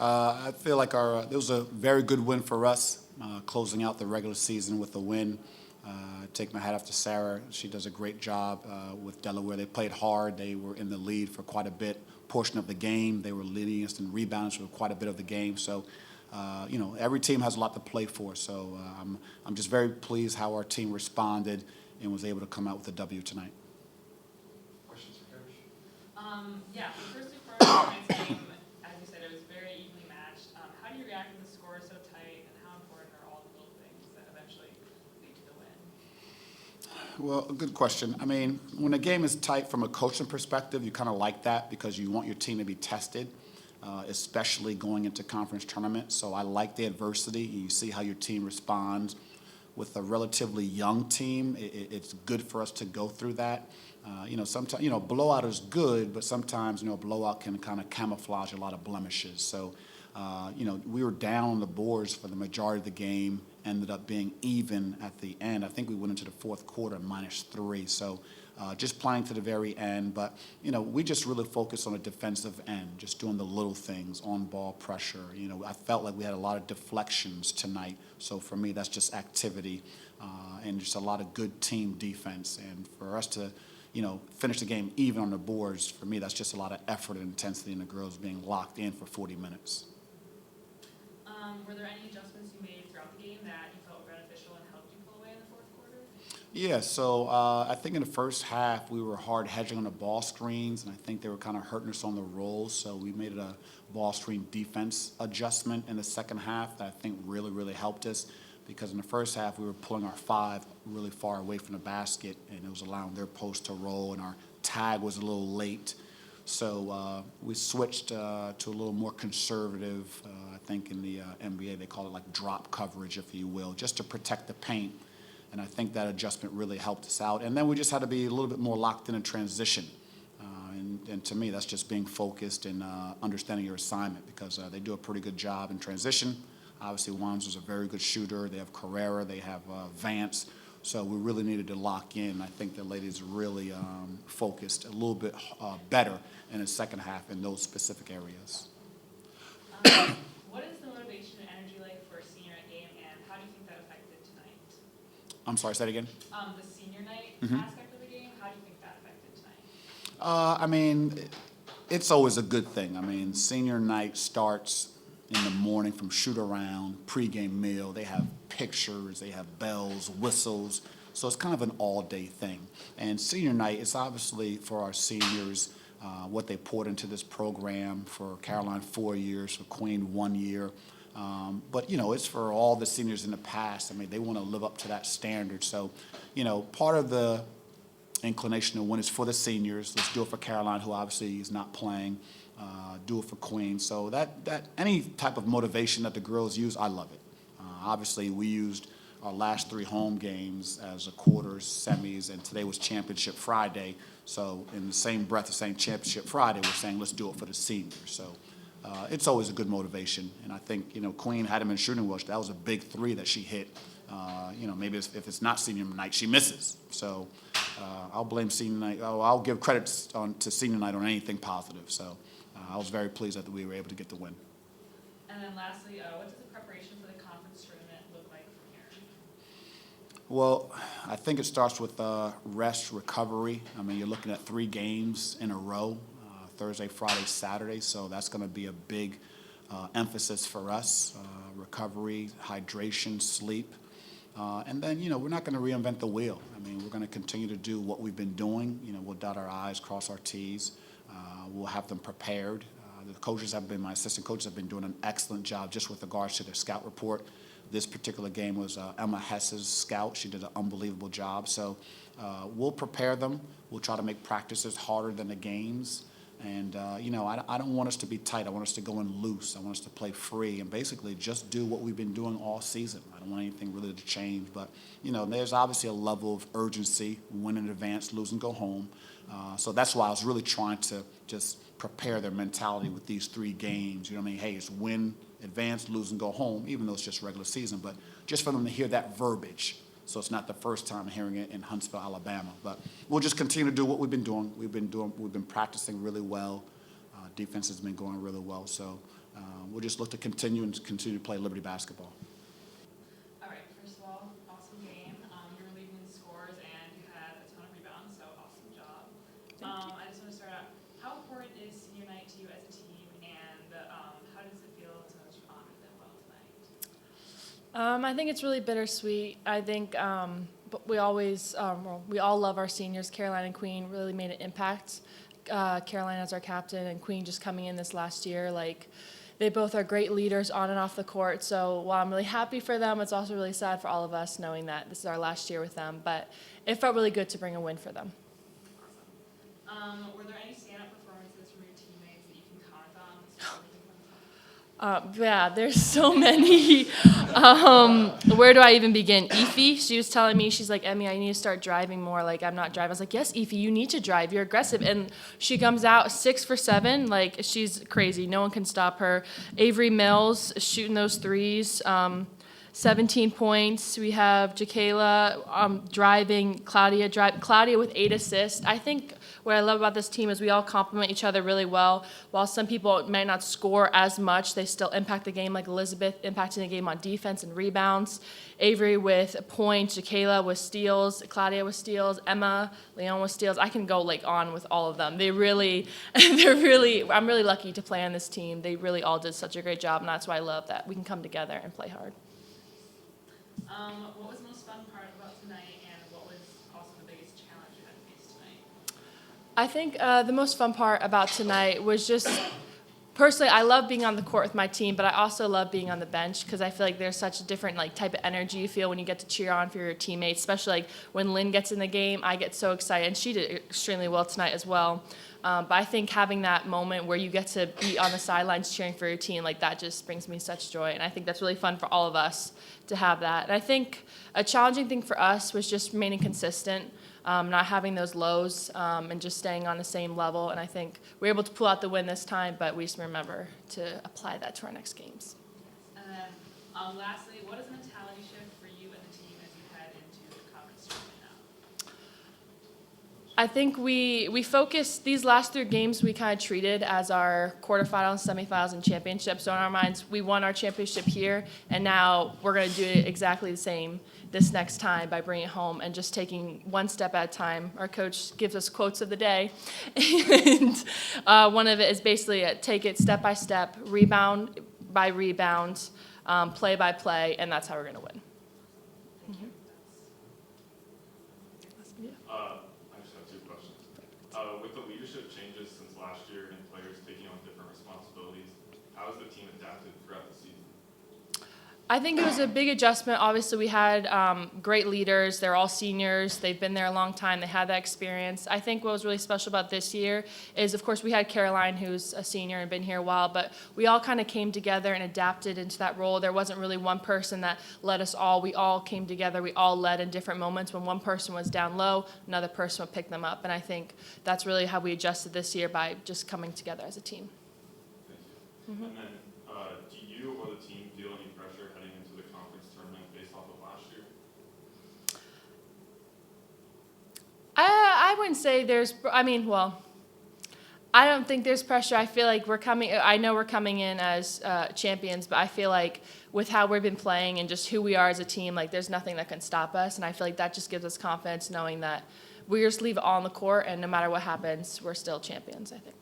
I feel like it was a very good win for us, closing out the regular season with a win. Take my hat off to Sarah. She does a great job with Delaware. They played hard. They were in the lead for quite a portion of the game. They were leading us in rebounds for quite a bit of the game. So, every team has a lot to play for. So I'm just very pleased how our team responded and was able to come out with a W tonight. Questions for Coach? Yeah, so first and foremost, tonight's game, as you said, it was very evenly matched. How do you react when the score is so tight, and how important are all the little things that eventually lead to the win? Well, a good question. I mean, when a game is tight from a coaching perspective, you kind of like that because you want your team to be tested, especially going into conference tournaments. So I like the adversity. You see how your team responds. With a relatively young team, it's good for us to go through that. Sometimes, blowout is good, but sometimes, blowout can kind of camouflage a lot of blemishes. So, we were down on the boards for the majority of the game, ended up being even at the end. I think we went into the fourth quarter -3. So just playing to the very end. But, we just really focused on the defensive end, just doing the little things, on-ball pressure. I felt like we had a lot of deflections tonight. So for me, that's just activity and just a lot of good team defense. And for us to, finish the game even on the boards, for me, that's just a lot of effort and intensity, and the girls being locked in for 40 minutes. Were there any adjustments you made throughout the game that you felt were beneficial and helped you pull away in the fourth quarter? Yeah, so I think in the first half we were hard hedging on the ball screens, and I think they were kind of hurting us on the rolls. So we made a ball screen defense adjustment in the second half that I think really, really helped us, because in the first half we were pulling our 5 really far away from the basket, and it was allowing their post to roll, and our tag was a little late. So we switched to a little more conservative, I think in the NBA they call it like drop coverage, if you will, just to protect the paint. And I think that adjustment really helped us out. And then we just had to be a little bit more locked in transition. And to me, that's just being focused and understanding your assignment, because they do a pretty good job in transition. Obviously, Wands a very good shooter. They have Carrera. They have Vance. So we really needed to lock in. I think the ladies really focused a little bit better in the second half in those specific areas. What is the motivation and energy like for a senior night game, and how do you think that affected tonight? I'm sorry, say that again? The senior night aspect of the game, how do you think that affected tonight? It's always a good thing. Senior night starts in the morning from shoot around, pregame meal. They have pictures, they have bells, whistles. So it's kind of an all-day thing. And senior night is obviously for our seniors, what they poured into this program. For Caroline 4 years, for Queen 1 year. But, it's for all the seniors in the past. They want to live up to that standard. So, part of the inclination to win is for the seniors. Let's do it for Caroline, who obviously is not playing. Do it for Queen. So that any type of motivation that the girls use, I love it. Obviously, we used our last 3 home games as a quarters, semis, and today was Championship Friday. So in the same breath of saying Championship Friday, we're saying let's do it for the seniors. So it's always a good motivation. And I think, Queen hadn't been shooting well. That was a big 3 that she hit. Maybe if it's not senior night, she misses. So I'll blame senior night. I'll give credit to senior night on anything positive. So I was very pleased that we were able to get the win. And then lastly, what does the preparation for the conference tournament look like from here? Well, I think it starts with rest, recovery. You're looking at 3 games in a row, Thursday, Friday, Saturday. So that's going to be a big emphasis for us, recovery, hydration, sleep. And then, we're not going to reinvent the wheel. We're going to continue to do what we've been doing. We'll dot our I's, cross our T's. We'll have them prepared. My assistant coaches have been doing an excellent job just with regards to their scout report. This particular game was Emma Hess's scout. She did an unbelievable job. So we'll prepare them. We'll try to make practices harder than the games. And, I don't want us to be tight. I want us to go in loose. I want us to play free and basically just do what we've been doing all season. I don't want anything really to change. But, there's obviously a level of urgency, win in advance, lose and go home. So that's why I was really trying to just prepare their mentality with these 3 games. Hey, it's win, advance, lose, and go home, even though it's just regular season. But just for them to hear that verbiage, so it's not the first time hearing it in Huntsville, Alabama. But we'll just continue to do what we've been doing. We've been practicing really well. Defense has been going really well. So we'll just look to continue to play Liberty basketball. All right, first of all, awesome game. You were leading in scores and you had a ton of rebounds, so awesome job. I just want to start out, how important is senior night to you as a team, and how does it feel to honor them well tonight? I think it's really bittersweet. I think but we always, we all love our seniors. Caroline and Queen really made an impact. Caroline as our captain and Queen just coming in this last year, like they both are great leaders on and off the court. So while I'm really happy for them, it's also really sad for all of us knowing that this is our last year with them. But it felt really good to bring a win for them. Awesome. Were there any stand-up performances from your teammates that you can comment on? Yeah, there's so many. Where do I even begin? Ify, she was telling me, she's like, Emmy, I need to start driving more. Like, I'm not driving. I was like, yes, Ify, you need to drive. You're aggressive. And she comes out 6 for 7. Like, she's crazy. No one can stop her. Avery Mills shooting those threes. 17 points. We have Jacayla driving, Claudia with 8 assists. I think what I love about this team is we all complement each other really well. While some people might not score as much, they still impact the game, like Elizabeth impacting the game on defense and rebounds. Avery with points, Jacayla with steals, Claudia with steals, Emma, Leon with steals. I can go like on with all of them. I'm really lucky to play on this team. They really all did such a great job, and that's why I love that we can come together and play hard. What was the most fun part about tonight, and what was also the biggest challenge you had to face tonight? I think the most fun part about tonight was just, personally, I love being on the court with my team, but I also love being on the bench because I feel like there's such a different like type of energy you feel when you get to cheer on for your teammates, especially like when Lynn gets in the game. I get so excited, and she did extremely well tonight as well. But I think having that moment where you get to be on the sidelines cheering for your team, like that just brings me such joy. And I think that's really fun for all of us to have that. And I think a challenging thing for us was just remaining consistent, not having those lows, and just staying on the same level. And I think we were able to pull out the win this time, but we just remember to apply that to our next games. And then lastly, what is the mentality shift for you and the team as you head into the conference tournament now? I think we focused, these last 3 games we kind of treated as our quarterfinals, semifinals, and championships. So in our minds, we won our championship here, and now we're going to do it exactly the same this next time by bringing it home and just taking one step at a time. Our coach gives us quotes of the day, and one of it is basically take it step by step, rebound by rebound, play by play, and that's how we're going to win. I just have 2 questions. With the leadership changes since last year and players taking on different responsibilities, how has the team adapted throughout the season? I think it was a big adjustment. Obviously, we had great leaders. They're all seniors. They've been there a long time. They had that experience. I think what was really special about this year is, of course, we had Caroline, who's a senior and been here a while, but we all kind of came together and adapted into that role. There wasn't really one person that led us all. We all came together. We all led in different moments. When one person was down low, another person would pick them up. And I think that's really how we adjusted this year, by just coming together as a team. Thank you. And then, do you or the team feel any pressure heading into the conference tournament based off of last year? I wouldn't say there's, I don't think there's pressure. I feel like I know we're coming in as champions, but I feel like with how we've been playing and just who we are as a team, like there's nothing that can stop us. And I feel like that just gives us confidence knowing that we just leave it all on the court, and no matter what happens, we're still champions, I think.